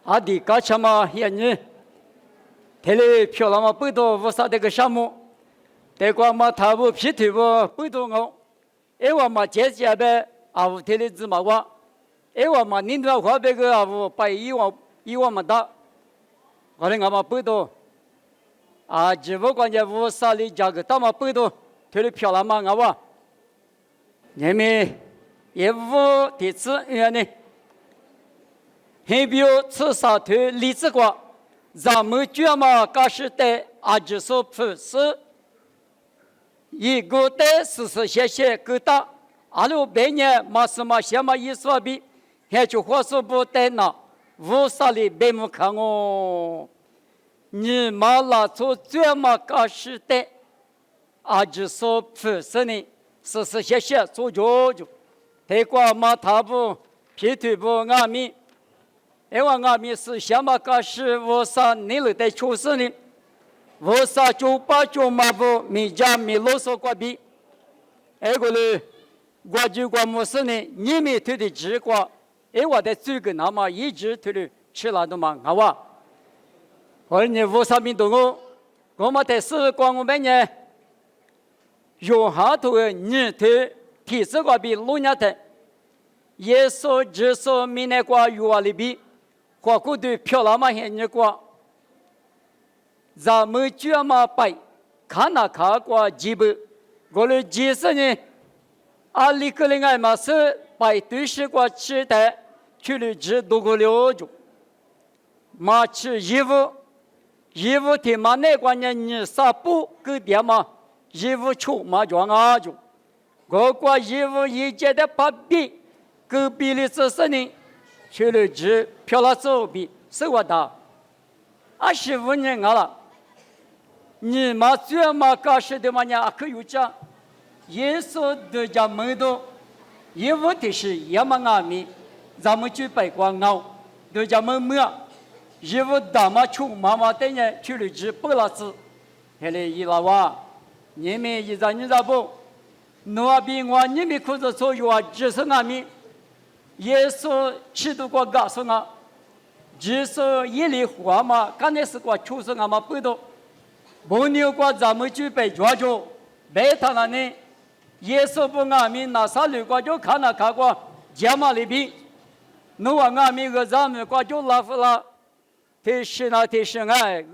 阿弟嘎什么也你，天里漂亮嘛不多，我啥这个项目，得光嘛他不皮头不不多我，我嘛接下呗，啊我天里子嘛我，我嘛领导花别个啊我把1万嘛大，我的嘛不多，啊只不过呢我啥里价格大嘛不多，天里漂亮嘛我，你们也无第次原呢。还比如吃沙头荔枝瓜，咱们卷嘛嘎是的阿吉说不是，一个的是些个大，阿鲁百年嘛是嘛些嘛意思比，还就话说不得那，无啥里别么看哦，你嘛拉出卷嘛嘎是的，阿吉说不是呢，是些做脚，太过嘛他不皮腿不阿米。我们是什么个是我啥你了的出事呢？我啥就把就嘛不没家没啰嗦过比，个嘞，我就过么事呢？你们推的直过，我的这个那么一直推的吃了的嘛，好吧？而你我啥民族我们的是光我们呢，用下头的你推体质过比路亚的，耶稣只说明那个有啊里比。花骨对漂亮嘛很热过，咱们就嘛摆，看那看过基本，我们即使呢，阿里个人爱嘛是摆对时过吃的，去了只多个了就，嘛吃衣服的嘛那关键你啥不给点嘛，衣服出嘛装啊就，我过衣服一件的把比，隔壁的只是呢。去了只漂亮手比是我的，25年了，你嘛最嘛搞事的嘛呢？可有讲，耶稣的家门都，因为的是也嘛阿弥，咱们去拜光熬，的家门么？因为大嘛穷妈妈的呢，去了只不拉子，后来一老哇，你们一张你咋不？那边我你们可是说有啊，只是阿弥。耶稣吃度过告诉我，只是一粒花嘛，刚才是过出生嘛不多，不牛过咱们就被抓住，被他那呢，耶稣不阿弥那啥路过就看那看过，加嘛里边，那我阿弥个咱们过就拉夫拉，提示爱，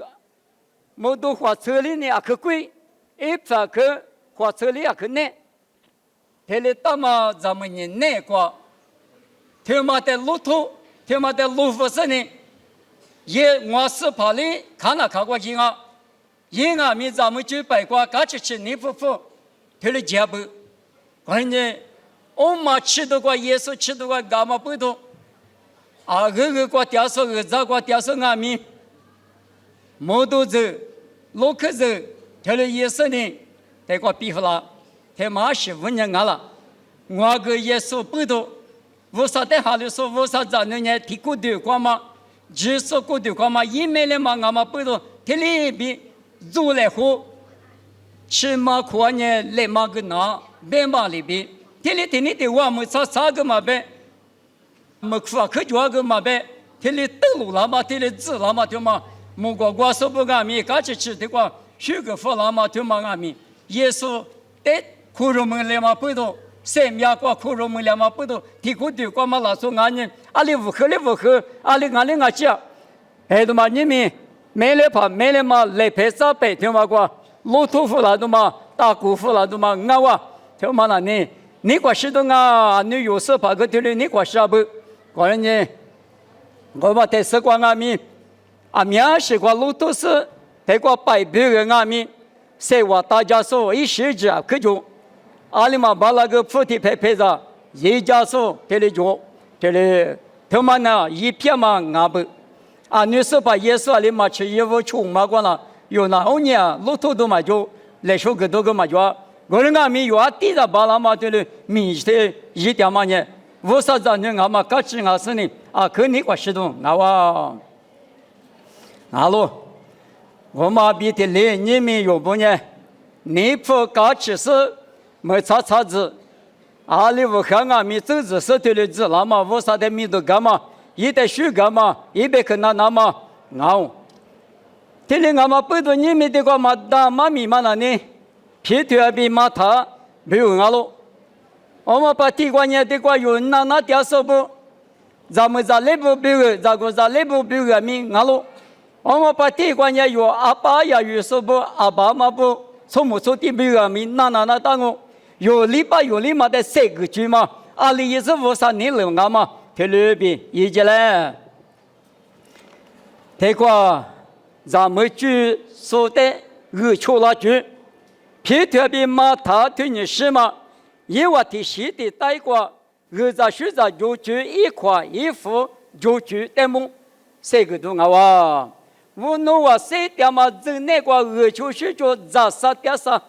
没多花车里呢也可贵，一发可花车里也可难，他里大嘛咱们人难过。他妈的路途，他妈的路不是呢，也我是怕你看了看过去啊，因啊咪咱们就白过，赶紧吃你夫妇，他的结不，关键我妈吃得过耶稣吃得过干嘛不多，过掉手咋过掉手啊咪，摩多走，路克走，他的耶稣呢，得过比弗啦，他妈15年了，我个耶稣不多。我啥的哈里说，我啥咱那年提过的光嘛，只说过的光嘛，一没了嘛，俺们不多，这里边做来后，吃嘛过年来嘛个拿，别嘛里边，这里的我们啥个嘛呗，没苦可就个嘛呗，这里登陆了嘛，这里治了嘛，对嘛，莫过我说不俺们，赶紧吃的话，许个福了嘛，对嘛俺们，耶稣的苦肉们来嘛不多。三面过苦肉们两嘛不多，提过对过嘛老说俺人，阿里无喝，阿里俺里俺家，还都嘛你们没来嘛来拍照拍听嘛过，老土夫了都嘛，大姑夫了都嘛俺哇，听嘛那你过是都啊，你有时怕个对了你过是不？个人呢，我把在时光俺们，面是过老土是，在过摆别个俺们，谁话大家说一时之可就。阿里嘛把那个菩提拍着，一家说这里做，这里他们呢一片嘛阿不，你是把耶稣里嘛吃衣服穷嘛过了，有那后年路途都嘛就来说个多个嘛就，我人俺们有地上把那嘛这里米的一点嘛呢，无啥子人俺嘛搞起俺是呢，可你个识动，哇，咯，我嘛比的来你们有不呢？你不搞起是。没查子，阿里乌看俺们走子是对的子，那么我啥的米都干嘛？一代书干嘛，一辈可那么熬。天天俺们不多你们的个嘛大妈咪嘛那呢，皮条比嘛他没有俺喽。我们把地瓜呢的个有那点什不，咱们在内部比个，咱个在内部比个咪俺喽。我们把地瓜呢有阿爸呀有什不，阿爸嘛不，从木头地比个咪那当我有礼拜有礼嘛的三个句嘛，阿里也是无啥年了俺嘛，天里边一直嘞，这个。咱们就说的二秋拉句，皮特比马他对你是吗？因为提西的带过，二在学在就句一块一副就句的梦，这个都啊！我弄我谁点嘛？这那个二秋是就咋啥点啥？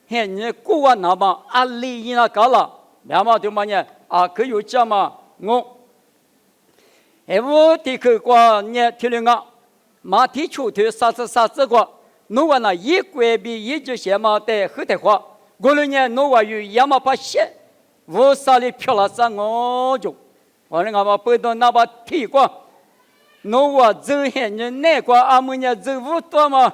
嘿，你过完那么阿里伊那搞了，两嘛对嘛呢？啊，可有讲嘛？我，哎，我的个过呢，听了啊。马蹄出头啥子个，侬话那一关闭一直些嘛的后头话，过了年侬话有亚麻把线，我啥里漂了啥我就，我那嘛背到那把铁瓜，侬话走些人那瓜阿姆呢走五多嘛，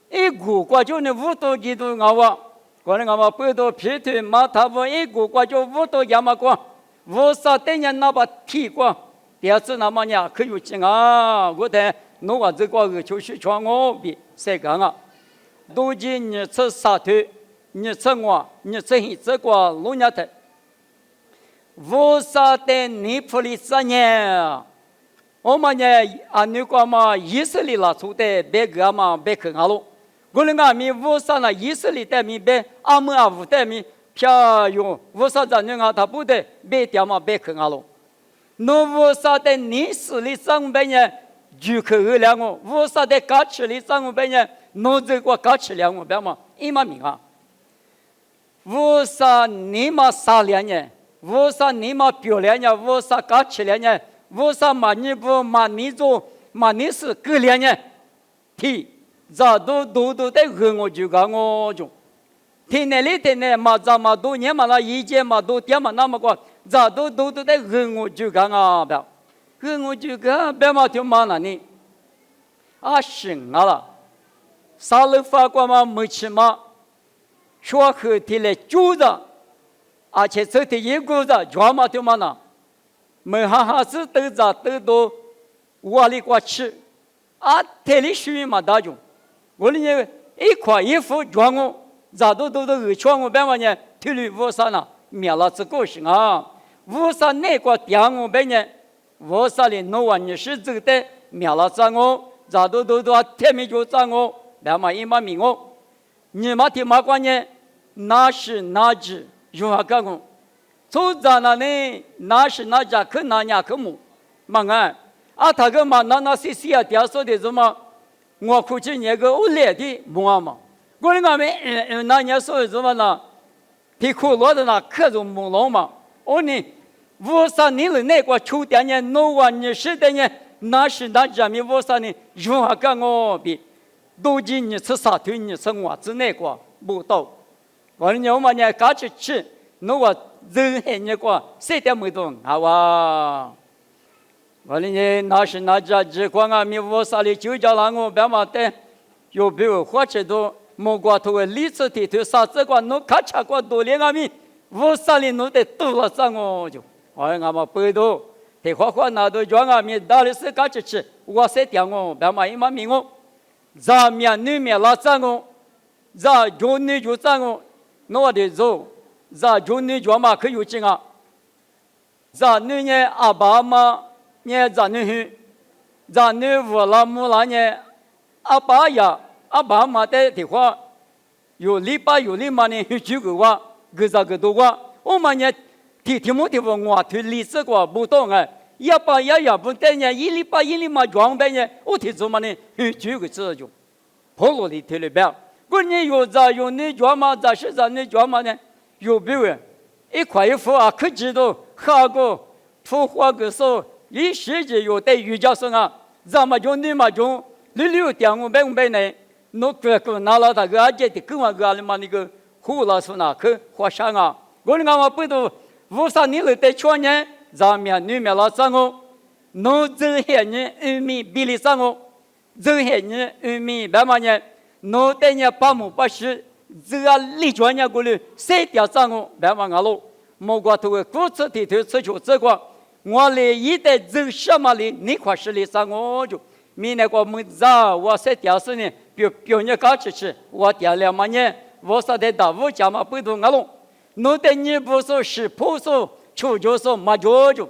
一股瓜就那五多几多我话，我那嘛背到皮头马踏步一股瓜就五多亚麻瓜，我啥等人那把铁瓜，第二次那么呢可有劲啊，我的。侬话这个就是全我比谁讲啊？如今你吃沙头，你吃我，你吃这个龙牙头，无啥的尼普利斯呢？我们呢啊那个嘛以色列拉出的别个嘛别看阿喽，我们阿米无啥那以色列的米别阿姆阿乌的米漂用无啥子人啊他不得别点嘛别看阿喽，侬无啥的尼斯里上边呢？就可二两我，无啥的搞起来上我边呢？侬这个搞起来我边嘛，一毛命啊！无啥你嘛傻两呢？无啥你嘛漂亮呢？无啥搞起来呢？无啥嘛你不嘛你做嘛你是够两呢？天，咋都得和我就讲我就，天那嘛咋嘛多年嘛那一件嘛多点嘛那么个，咋都得和我就讲啊边。和我就个别嘛就嘛那呢，啊行啊了，啥人发过嘛没去嘛，说后天来住着，而且这天一个着，全嘛就嘛那，没哈哈子都着都到窝里过去，啊天里水嘛大用，我呢一块衣服全我，咋都全我别嘛呢，天里无啥呢，灭了这个行啊，无啥那个点我别呢。我啥里弄完你是走的，苗了脏我，咋都天没就脏我，两嘛一嘛命我，你嘛听嘛关呢？那是那只有啥干我？从咱那呢，那是那家可那家可木，嘛啊，啊他个嘛那些啊，点说的什么？我估计那个我来的木啊嘛，我那们那年说的什么呢？皮裤落的那可就木龙嘛，我呢。无啥你了那个秋天呢，弄完你是的呢，那是那家咪无啥呢？用下个我比，如今你吃啥头，你吃我吃那个不到，我呢嘛呢，赶紧吃，弄我人还那个谁都没动，好哇！我呢那是那家只管啊咪无啥的，就叫那我别嘛的，有比如或者都莫过头个历史地头啥子个，弄咔嚓个多连啊咪，无啥的弄得多了啥我就。我俺们背到，在花那都叫俺们打的是干吃，我是点我，别嘛一嘛命我，咱面女面拉脏我，咱就女就脏我，我的走，咱就女就嘛可有劲啊，咱女呢阿爸妈呢咱女，咱女我老母那呢阿爸呀阿爸妈的话，有礼拜有礼嘛呢去几个话，个啥个多话，我们呢。提莫提我推历史个不懂哎，也不等呢，一礼拜嘛装备呢，我提做嘛呢，举个这就，跑路里推了边，过年有咋有你装嘛，咋是咋你装嘛呢？有别人一块一副啊，可知道下个土花个手，一时间有带瑜伽生啊，咱们就你嘛就六点我白呢，侬个拿了那个阿姐的跟我个嘛那个胡老师那去花山啊，我们不都。无啥你来带去年，咱们女面老三我， no zhe he ni umi bili sango zhe he ni umi ba ma nya no te nya pa mu pa shi zhe a li jua nya gu lu se dia sango ba ma nga lo mo gua tu ku ci ti tu ci chu ci gua我里一代走什么里，你快是里上我就，明年我们早我是屌丝呢，表你搞出去，我屌了嘛呢，我说的大屋家嘛不懂我弄，弄得你不说是不说，出就说嘛就，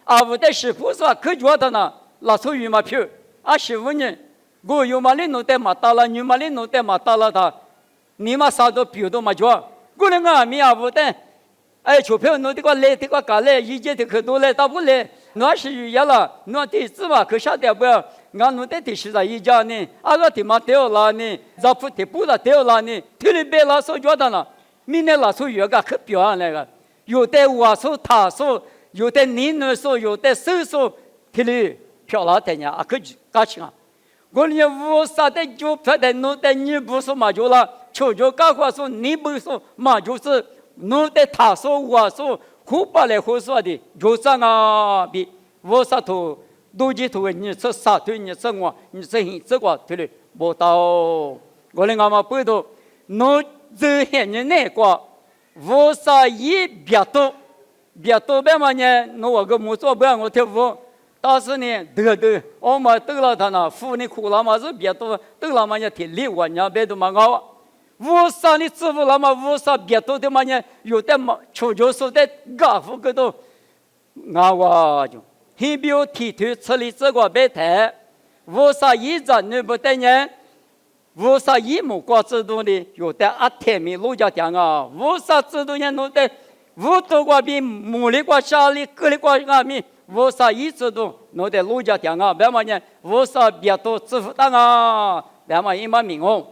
啊不得是不说可觉得呢，那属于嘛票，啊15年，我有嘛哩弄得嘛大了，你嘛哩弄得嘛大了他，你嘛啥都表都嘛觉，我那个米啊不得。哎，钞票弄的个来，的个干来，一节的可多来，打不来，那是有呀了，那第四嘛可晓得不？俺弄的第十一家呢，啊个地嘛掉了呢，咱不的不了掉了呢，体里边老说觉得呢，明年老说有个可表扬那个，有的我说他说，有的你呢说，有的手说，体里漂亮的呢，啊可搞起啊！我呢我啥的就拍的弄的你不说嘛就了，求就搞话说你不说嘛就是。弄得他说我说胡巴来胡说的，就上啊比我啥头都记头你这啥对你这我你这很这个对了，不到我们俺们不到，弄这些人那个我啥也别多别嘛呢，那我个没做不让我听我。但是呢，得，我们得了他那富你苦了嘛是别多，得了嘛呢，挺累我呢，别多嘛我。我啥你支付了嘛？我啥别多的嘛呢？有的嘛，求求说的干活个都，我就很表提头处理这个白台，我啥一直你不得呢？我啥一木瓜制度的，有的阿天米路家讲啊，我啥制度呢？弄的我多瓜比木里瓜下里各里瓜阿米，我啥一制度弄的路家讲啊，别嘛呢？我啥别多支付单啊，别嘛一嘛名哦。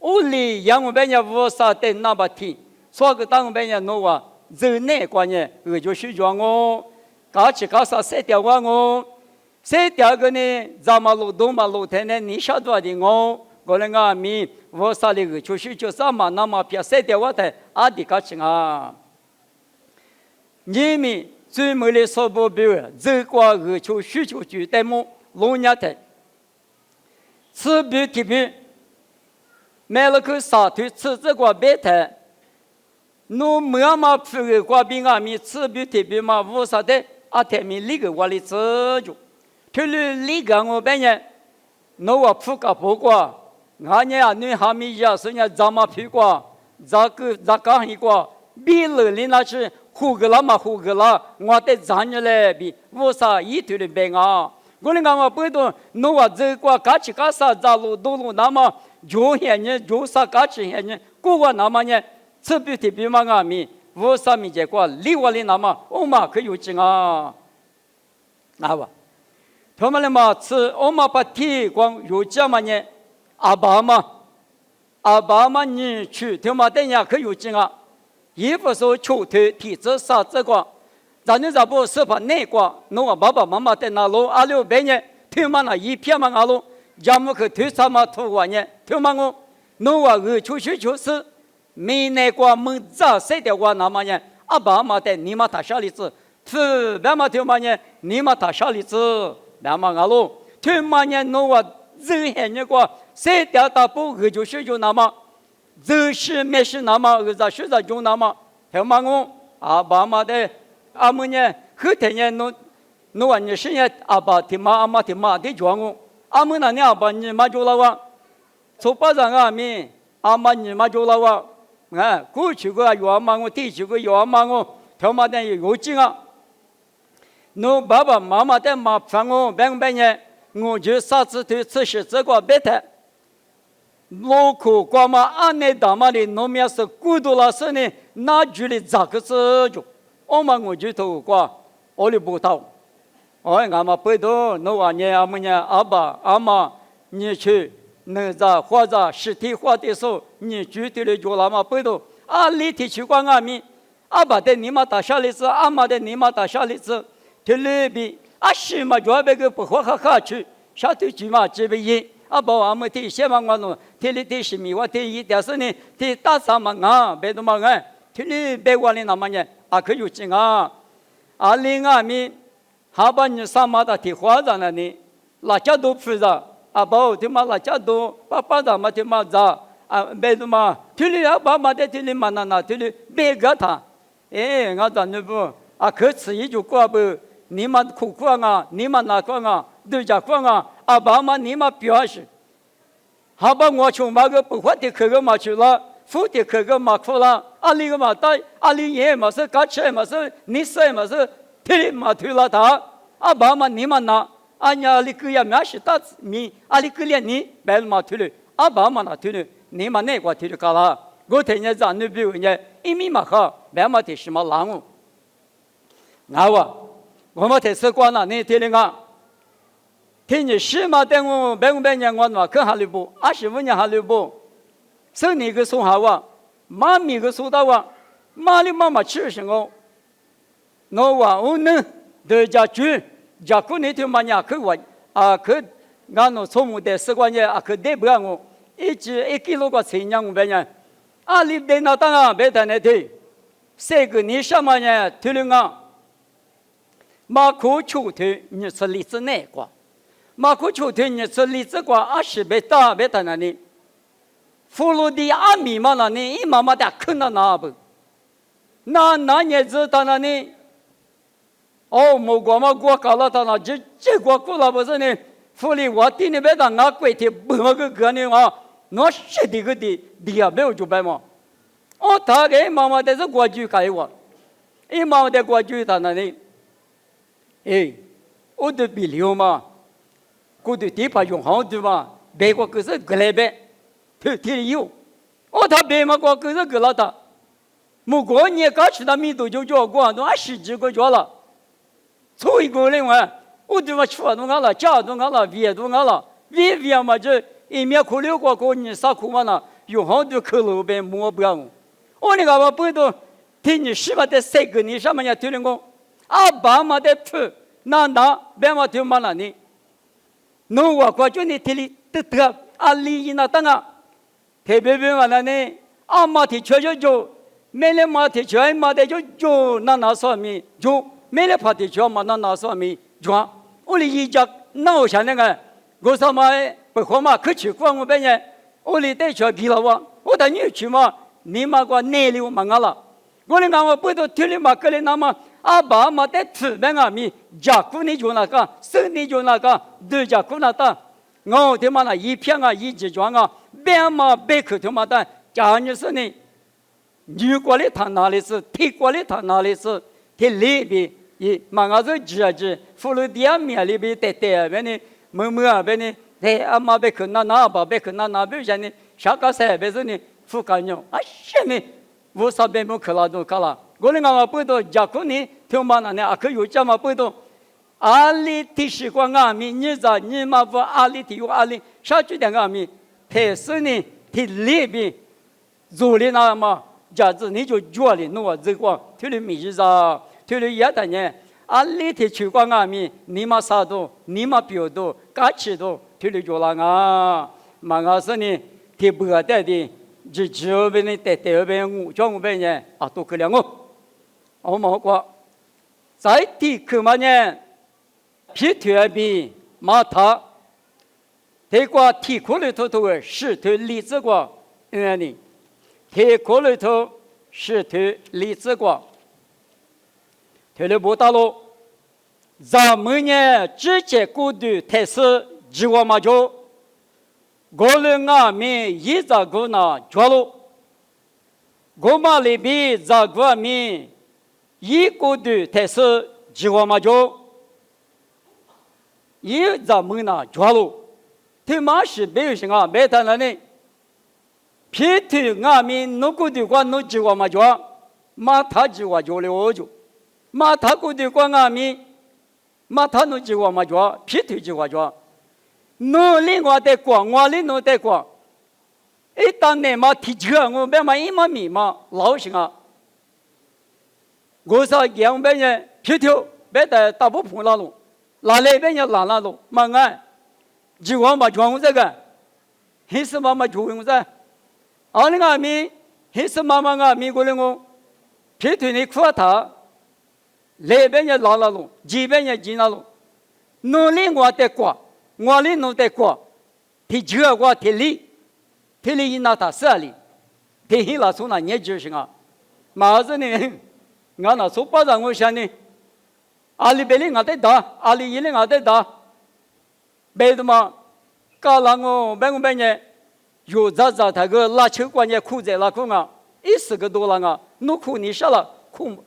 屋里养我们家我啥的那把天，说个当我们家弄啊，人内关呢，我就去讲我，搞起搞啥塞掉我，塞掉个呢，咱马路东马路天呢，你晓得的我那个米，我啥的我就是就啥嘛，那么别塞掉我的，阿弟搞起啊，你们最美的说不表，这个我就需求就带么，老年的，此表提表。买了个沙土吃这个白菜，侬没嘛铺个瓜饼啊米吃比特别嘛无啥的，阿天米那个我里吃就，除了那个我半夜，侬我铺个不过，俺家女哈米家是人咱们铺过，咱刚一个，比了里那是胡个了，我得咱家来比无啥一头的白啊，我那个不懂，侬我这个嘎起嘎啥咋路都路那么。就现呢，就啥价钱现呢？过个那么呢，这比特别嘛阿米，我啥米结果，另外的那么，我嘛可有劲啊，那吧？他们嘛吃，我嘛把铁光有这么呢，阿爸嘛你去，他们等下可有劲啊，也不说球头体质啥这个，咱那咋不是把那个，侬我爸爸妈妈在那路阿六百年，他们那一片嘛阿路。要么去推啥嘛拖完呢？拖嘛我，侬话我就是没那个门早谁的话那么呢？阿爸妈的你嘛他小例子，是别嘛拖嘛呢？你嘛他小例子，别嘛阿路拖嘛呢？侬话人很那个谁掉大步我就是那么，就是没事那么，我就是就那么，拖嘛我阿爸妈的阿么呢？后天呢侬话你是呢？阿爸听嘛阿妈听嘛的叫我。阿们那你阿爸你妈就了哇，从巴上阿米阿妈你妈就了哇，过去个有妈我，地区个有妈我，他妈的有劲啊。侬爸爸妈妈的麻烦我半年，我就啥子都吃些这个白菜。脑壳瓜嘛安内大嘛的，农民是孤独了是呢，那距离咋个子就，我就头瓜，我就不到。俺们不懂，侬话你阿们呢？阿爸阿妈，你去那咋或者实体化的时候，你具体的就那么不懂。立体去管阿米，阿爸的你妈打小例子，阿妈的你妈打小例子，这里边是嘛就那个不好好去，下头去嘛这边一，阿爸阿妈的先嘛我弄，这里的是米我的一点是呢，的大啥嘛别的嘛这里别管的那么呢，可有劲啊，另阿米。哈巴你上马的提花子了呢，拉家都不着，啊包他妈拉家都爸爸的嘛他妈着，啊别他妈，提里啊爸妈的提里嘛那提里别个他，哎我咱那不啊可吃一就过不，你们苦苦啊，你们哪苦啊，对家苦啊，啊爸妈你们表示，哈巴我穷嘛个不花的可个嘛去了。富的可个嘛苦了，阿里个嘛大，阿里也嘛是搞钱嘛是，你说嘛是，提嘛推了他，阿爸嘛你嘛拿，阿娘阿里个也没事大米，阿里个连你白嘛推了，阿爸嘛那推了，你嘛那个推了搞了，我听人家那边人家一米嘛好，白嘛的什么狼哦，我们在吃光了，你听了啊？听你什么等我白年我嘛可哈里不，25年哈里不。生你个送好啊，妈咪个送到啊，妈的妈妈吃什么？我话我呢，对家猪，家姑你听嘛呀？可我啊可，俺那从我的习惯呢啊可得不让我，一几路个钱养我别人，啊你得那当啊别谈那的，这个你什么呢？听了啊，马可秋天你是荔枝那个，马可秋天你是荔枝个20别打别谈那里。俘虏的阿米嘛那呢，一妈妈的看到那不，那也知道那呢，哦，某国嘛国搞了他那这国过了不是呢，俘虏我的那边的那鬼的不那个呢啊，那谁的个的也没有就白嘛，哦，他给妈妈的是国剧改我，一妈妈的国剧他那呢，哎，我的比流嘛，我的地方用好对吧？别个可是格来呗。提有，哦，他别嘛过可是给了他，不过你刚去他米都就叫过，都20几个月了，凑一个人玩，我对嘛吃都俺了，家都俺了，饭都俺了，饭嘛就一面苦六个你啥苦嘛呢？用好多口路边摸不要我那个嘛不都听你是吧？在3个你什么呀？对了我，阿爸嘛在吃，那别嘛对嘛那呢？侬我过去你听里得阿里那当啊。特别嘛那呢，阿妈的确就做，没了妈的确妈的就做那说明做，没了怕的确嘛那说明做。我的一家闹下那个，我什么不好嘛？可去管我别人，我的带去给了我带你去嘛，你嘛个内流嘛俺了，我的俺们不都听了嘛？个人那么阿爸嘛在吃别俺们家姑你就那个，生你就那个，对家姑那的，我的嘛那一片啊，一直装啊。别嘛别口头嘛的，假如是呢，女过来他哪里是，提过来他哪里是，提里边也嘛我是记，俘虏的面里边带别呢，么别呢，哎阿妈别口那吧别口那别人呢，啥个事别是呢，富干牛啊什么，我上边么可拉都可拉，我那个不都假过呢，听嘛那呢啊可有这么不都。阿里提示过俺们，你嘛不阿里提有阿里，啥句的俺们。还是呢，他里边做的那么，假子你就觉得弄这个，他的米子，他的也的呢，啊，里头去过俺们，你嘛啥都，你嘛表都，嘎起都，他的觉了啊，嘛我是呢，他不带的，就这边呢带边我，叫我边呢啊，都可怜我冇过，在地去嘛呢，皮特边马塔。这个题库里头是头例子过，呢，题库里头是头例子过，头里不大路，咱们呢直接过渡开始计划嘛就，我们俺们一直过那着路，我们里边咱我们一过渡开始计划嘛就，一咱们那着路。他妈是没有什么，没谈了呢。皮头俺们弄过的话，弄计划嘛就，马他计划就了就，马他过的话俺们，马他弄计划嘛就，皮头计划就，弄另外的光，我另弄的光，一旦呢嘛提车，我别嘛一嘛米嘛老行啊。我说两边人皮头别的大不碰那路，哪里边人哪路，嘛俺。计划嘛装这个，还是妈妈就用噻。阿里阿米，还是妈妈阿米过来我，皮腿你夸他，来边也拉了路，这边也进了路，努力我得过，我里努得过，提这个提里伊那他设里，提希拉从那年就是啊，马子呢，我那说巴掌我想呢，阿里边里我得打，阿里伊里我得打，别的嘛，搞了我边呢，有咋他个拉球关键裤子拉裤啊，40个多了啊，努裤你啥了？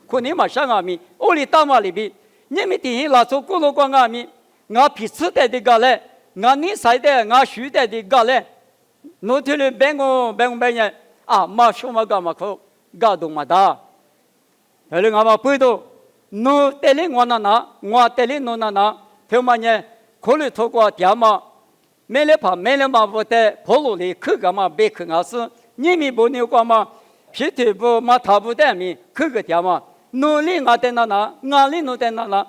可你马上啊咪，我里大马里边，你们提希拉从过路关啊咪，我皮吃的个嘞，我你晒的我输的个嘞。no tele bengo benye ma shoma ga ma kho ga do ma da tele nga ma puido no tele ngona ngwa tele no na phe ma nye khole tho kwa tia ma mele ma bo te pholo le khu ga ma be khu nga su ni mi bo ni kwa ma phi te bo ma tha bu de mi khu ga tia ma no li nga te na nga li no te na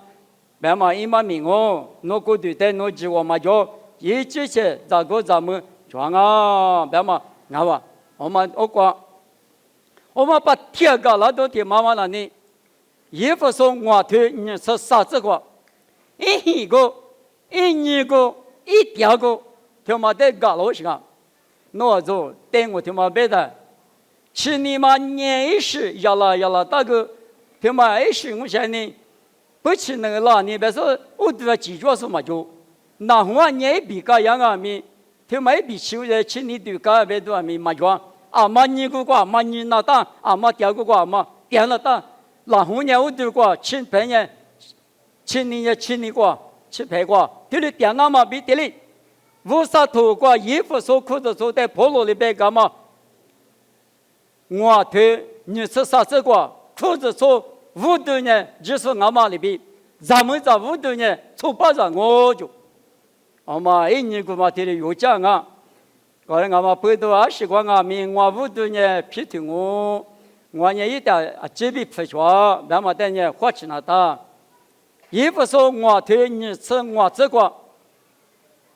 ba ma i ma mi ngo no ko du te no ji wo ma jo yi chi che za go za mu 좋아, 배마 나와. 엄마 오과. 엄마 바 티아가라도 티 마마나니. 예퍼서 와트 니서 사츠과. 이니고 이디아고 테마데 갈로시가. 노아조 땡고 테마베다. 치니마 녜이시 야라 다그 테마 이시 무샤니. 不吃那个辣，你别说，我都要记住什么就，那我也比个样啊咪。 thế mấy bị chịu về chín đi từ cả về đó mình mà cho mà như cái quả mà như nào ta mà tiểu cái quả mà tiền là ta là hôm nay tôi từ quả chín bảy nhé chín đi quả chín bảy quả thế thì tiền nào mà bị thế này vô sa thủ quả衣服số裤子số để polo里边干嘛我推你是啥子quả裤子số五多年就是俺妈里边咱们在五多年出巴掌我就。 아마 인니고 마테리 요장아 거는 아마 보도 아시고가 민와부드냐 피팅고 와냐 이다 제비 퍼줘 나마다냐 화치나다 예버서 와 대니 성와 저과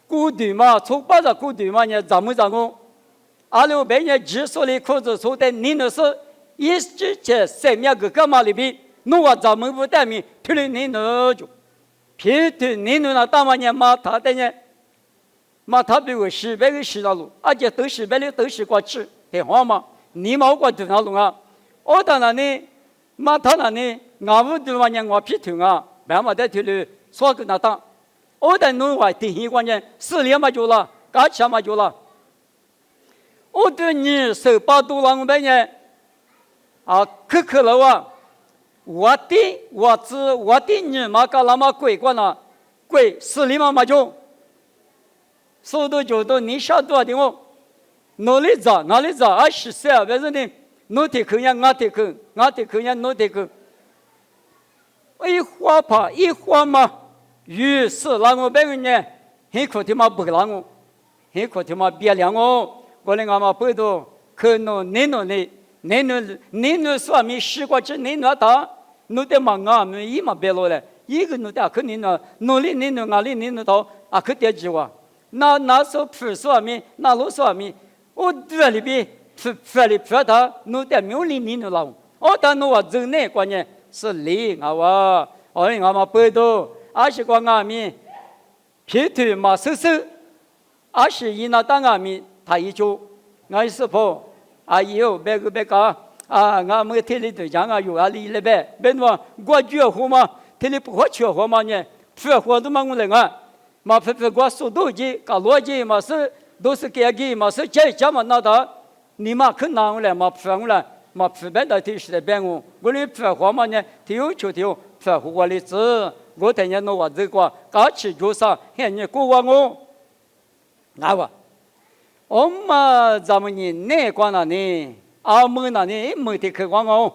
꾸디마 속바자 꾸디마냐 자무자고 알로 베냐 지소리 코즈 소데 니너서 이스체 세미야 그가마리비 누가 자무부다미 틀리니 너죠 피트 니누나 따마냐 마타데냐 嘛，他比如10倍个10道路，而且都10倍的都是过吃，对话嘛？你毛过多少路啊？我当然呢，嘛他那呢，俺们都玩我皮头啊，慢慢的头了，说个那当，我在弄坏第一关键4年嘛就了，搞起嘛就了。我对你手把多了我们呢，可了啊，我的你嘛搞那么贵过呢，贵4年嘛就。 速度就到你晓得的我，哪里找，10岁啊，别说呢，哪天去呀，哪天去呀，哪天去。一花嘛，于是那我别个呢，很可他妈不让我，很可他妈别让我，过来俺们背到可能你说明10个字你那他，你得忙啊，你一嘛别落来，一个你得可你那努力你那哪里你那到可得几哇。 那时候풀说明，那路说明，我这里边풀他，弄点苗栗你那老，我但弄我真呢关键是理我俺们背到，20个俺们，皮头嘛21那当俺们他一就，俺是跑，有别个俺们体力队长有里那边，别说我绝活嘛，体力不好绝活嘛呢，绝活都嘛我来啊。 嘛，我速度机、搞逻辑嘛是都是给给嘛是这么那的，你嘛可难了嘛分了嘛分别的提示的变我，我的分化嘛呢，提有分化的字，我等下弄我这个，搞起就上，看你过我，那个，我们咱们呢内关了呢，们那呢没得去光哦，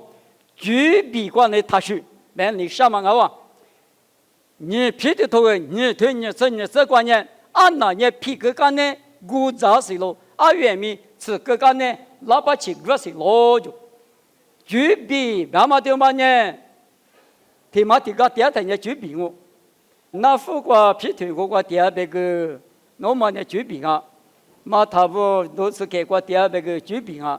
举笔关的他去，别你什么个？ 你皮的头，你对你这观念，那你皮个干呢？古早是咯，原名是个干呢，老把起个是咯就，举笔干嘛的嘛呢？提嘛提个第二天也举笔我，那副个皮头个第二个，我嘛呢举笔啊，嘛他不都是给过第二个举笔啊，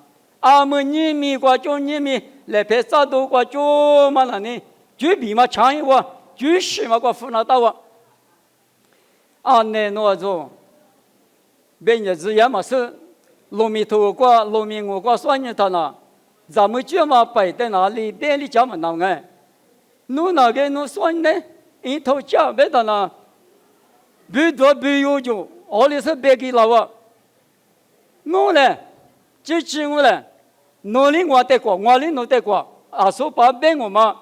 们你咪个就你咪来拍照都个就嘛那呢？举笔嘛长一我，举事嘛过扶那到我。那诺做，别人只也嘛是，农民头过，农民我过算你他那，咱们就嘛摆在哪里，别里家嘛那个，侬那个侬算呢，一头家别的那，不多不有就，我里是别给了我，侬嘞，这只我嘞，侬里我得过，我里侬得过，说把别我嘛。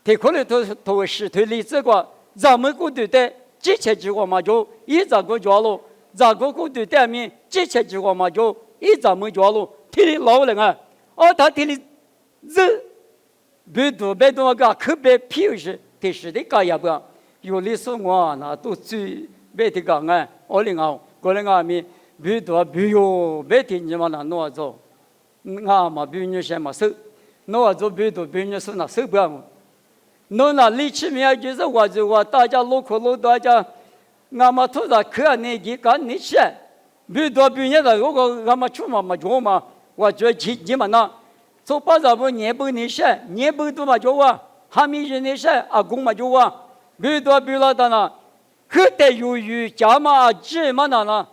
他可能都是推理这个，咱们过对的这些结果嘛就一咱个角落，咱个过对的面这些结果嘛就一咱们角落，听的老人啊，他听的这别多个特别平时的是的个也不，有的时候我那都最别的个啊，我领导个人啊面别多别有别听你们那弄做，嘛别人什么事，弄做别多别人是那事不要。侬那里去面就是我大家路口路大家，俺们土着可那几个你去，别多别人的，如果俺们出嘛做嘛，我觉得你们那，做把咱们年不你去，年不多嘛做啊，还没人你去阿公嘛做啊，别多别了的呢，可得由于家嘛这嘛那，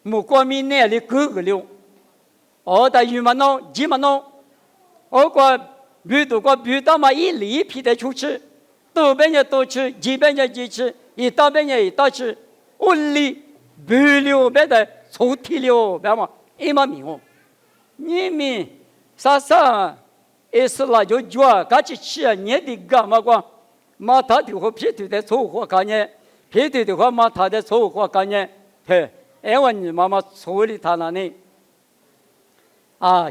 木光明那里各个了，但有嘛弄，几嘛弄，个。别多个别到嘛一里批的出去，多边也多吃，几边也几吃，一大边也一大吃，屋里别了别的抽屉了别嘛，一嘛明哦，你们啥也是那就叫赶紧吃啊，你的干嘛个？嘛他的话批的凑合干呢，批的话嘛他的凑合干呢，嘿，我你妈妈处理他那里，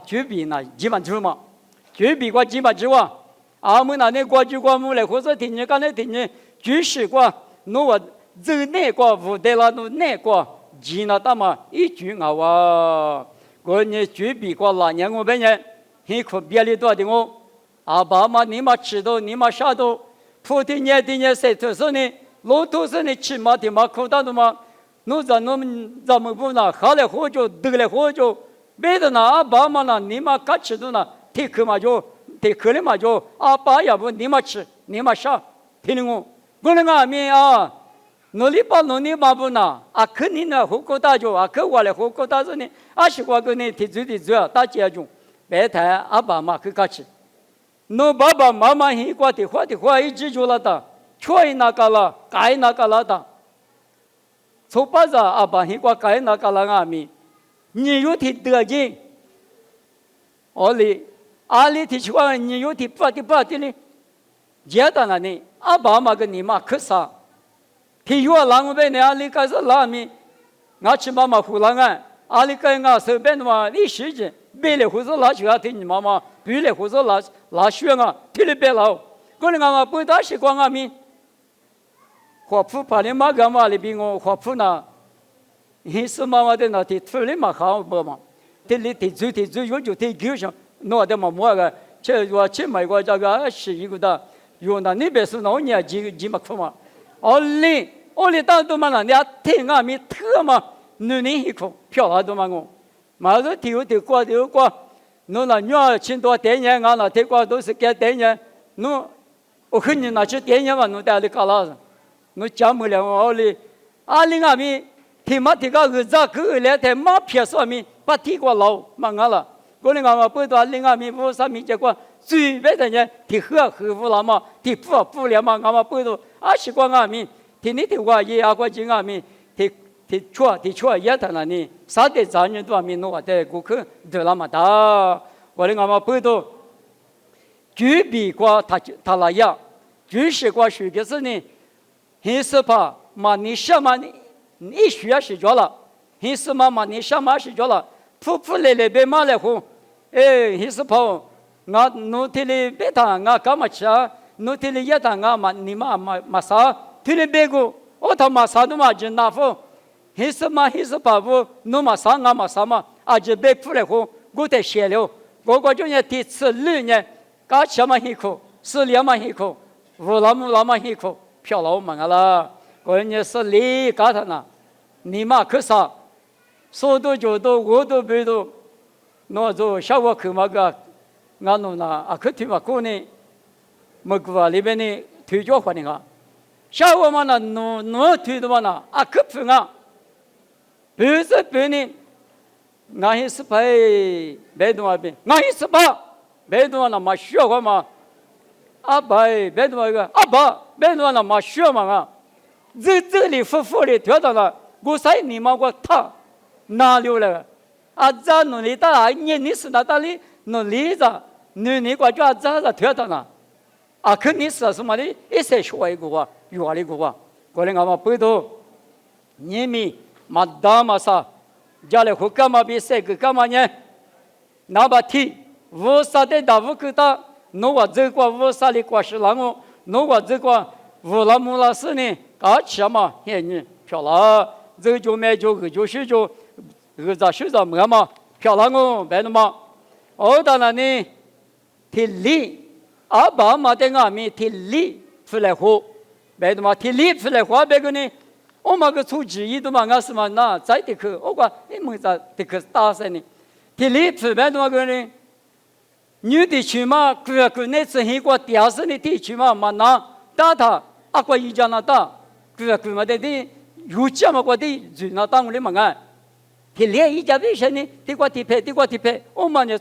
举笔呢基本就嘛。举笔过几把之哇，们那过去过木来，或者听你刚才听你举事过，侬我走那过无得了，侬那过，几那大嘛一句哇，过年举笔过了，年我本人很可别的多的我，爸妈你嘛吃到你嘛啥到，普天年谁头是呢？老头是呢吃嘛的嘛口大的嘛，侬咱们不那喝来喝酒得来喝酒，别的那爸妈那你嘛干吃的那。提克嘛就提克里嘛就爸要不你嘛吃你嘛啥听我那个面努力把努力嘛不拿可你那火锅大就可我来火锅大是呢是我跟你提最大家中别谈爸妈去干吃侬爸爸妈妈很过的话一直就了的缺那个了该那个了的从把子爸很过该那个了面你有提得劲阿里提出来，你有提不的呢？简单了呢，爸妈跟你妈可啥？提有啷个呗？你阿里开始拉面，俺去妈妈胡啷个？阿里跟俺手边的嘛，一时间别来或者拉去啊，提你妈妈，别来或者拉血啊，提了别老，可能俺不大习惯俺面，花圃把你妈干嘛里边我花圃呢？你是妈妈的那提土里嘛好不嘛？提里提最有就提狗上。那的嘛么个，我去美国这个是一个的，有那边是老年几么苦嘛，我里当都嘛那你听俺们特嘛，女人一口漂亮都嘛我，马上丢过，侬那女儿亲多点年俺那听过都是给点年，侬我看你那去点年嘛，侬带里干啥？侬讲不了我里，俺们听嘛听个儿子个来在马票上面把提过老嘛俺了。过年俺们不多，另外面不上面结果最别的人提喝不了嘛，提不了嘛，俺们不多习惯俺们提你提我也过去俺们提错也在那里，啥的咱人都俺们弄的顾客得那么大，过年俺们不多，举笔过他那样，举事过水个是呢，很是怕嘛你什么你需要睡觉了，很是嘛你什么睡觉了。扑来别骂来呼，还是跑，侬提里别谈干嘛去啊？侬提里也谈嘛，你嘛啥？提里别个，他嘛啥都嘛就拿副，还是跑步，侬嘛啥嘛啥嘛，就别扑来呼，我得写了，我就要提次6年，搞起嘛很苦，4年嘛很苦，5年嘛很苦，漂亮嘛了，我人家是你搞他呢，你嘛可啥？说多就多，我都别多，那就小我去嘛个，俺弄那可听嘛过呢，么个里边的推脚环的啊，下我们那弄推的嘛那啊可不啊，不是别人，俺也是拍别的嘛边，俺也是把别的嘛那嘛学过嘛，啊拍别的嘛个啊把别的嘛那嘛学嘛啊，这里夫妇的跳到了，我say你嘛我他哪里了？啊这努力大啊，你是那大里努力着，你过去啊这跳到了。啊，肯定是什么的？一些学一个哇，学一个哇。过来俺们背头，你们嘛打嘛啥？家里会干嘛比赛个干嘛呢？那把题，我啥的打我给他，侬我这个我啥的过是啷个？侬我这个我那么老师呢？啊，起嘛，嘿你漂亮，这就买就个就是就，个咋是咋么嘛？漂亮哦，白的嘛。哦，当然呢，体力。阿爸妈在俺们体力出来活，别的嘛体力出来活，别个呢，我们个出去一都嘛，俺是嘛那在的去，我讲你们在的去打噻呢，体力出别的嘛个呢，女的去嘛，个那次很过第二次的地区嘛，嘛那打他，阿过一家那打，个嘛的有家嘛过的，就那当我的嘛俺，体力一家为啥呢？地瓜地配，我们呢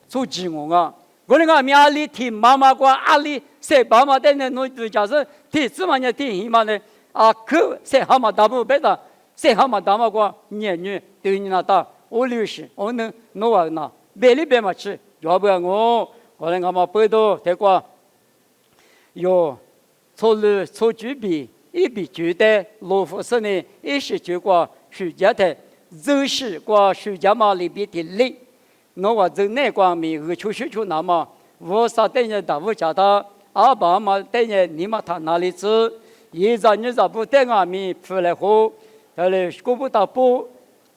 出去我啊。我那个米阿里提妈妈过阿里谁爸妈在那弄就假设提芝麻呢提什么呢啊可谁蛤蟆打不白的谁蛤蟆打嘛过年女对你那打我60我能弄完那别里别嘛吃要不然我那个嘛背到得过有错了错举笔一笔举的罗浮生呢一时就过暑假的就是过暑假嘛里边的累。那我在那光明出那么，我啥等人打我家他，阿爸妈等人你妈他哪里去？一早你咋不等俺们出来喝？他嘞过不到不，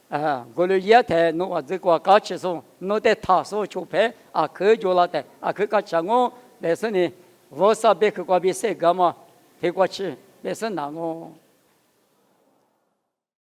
啊，我嘞也台那我这个搞起送，那得他说出牌，啊，可就了的，啊，可搞讲我，但是呢，我啥别去过别谁干嘛？提过去，别是哪个？